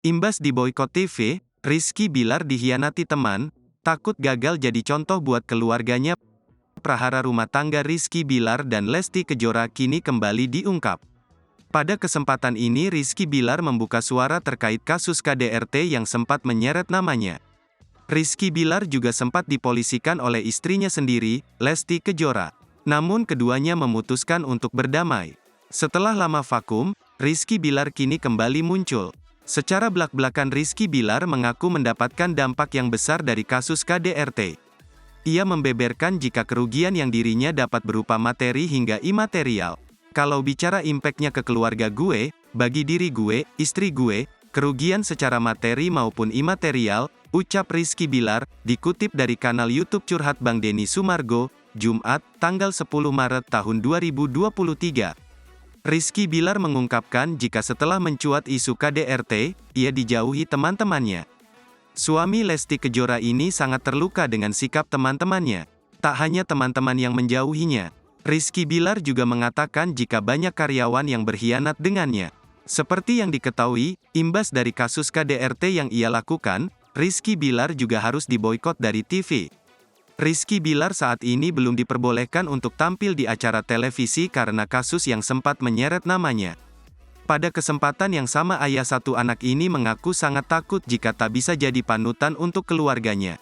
Imbas diboikot TV, Rizky Bilar dikhianati teman, takut gagal jadi contoh buat keluarganya. Prahara rumah tangga Rizky Bilar dan Lesti Kejora kini kembali diungkap. Pada kesempatan ini Rizky Bilar membuka suara terkait kasus KDRT yang sempat menyeret namanya. Rizky Bilar juga sempat dipolisikan oleh istrinya sendiri, Lesti Kejora. Namun keduanya memutuskan untuk berdamai. Setelah lama vakum, Rizky Bilar kini kembali muncul. Secara belak-belakan Rizky Bilar mengaku mendapatkan dampak yang besar dari kasus KDRT. Ia membeberkan jika kerugian yang dirinya dapat berupa materi hingga imaterial. Kalau bicara impactnya ke keluarga gue, bagi diri gue, istri gue, kerugian secara materi maupun imaterial, ucap Rizky Bilar, dikutip dari kanal YouTube Curhat Bang Denny Sumargo, Jumat, tanggal 10 Maret tahun 2023. Rizky Bilar mengungkapkan jika setelah mencuat isu KDRT, ia dijauhi teman-temannya. Suami Lesti Kejora ini sangat terluka dengan sikap teman-temannya. Tak hanya teman-teman yang menjauhinya, Rizky Bilar juga mengatakan jika banyak karyawan yang berkhianat dengannya. Seperti yang diketahui, imbas dari kasus KDRT yang ia lakukan, Rizky Bilar juga harus diboikot dari TV. Rizky Bilar saat ini belum diperbolehkan untuk tampil di acara televisi karena kasus yang sempat menyeret namanya. Pada kesempatan yang sama ayah satu anak ini mengaku sangat takut jika tak bisa jadi panutan untuk keluarganya.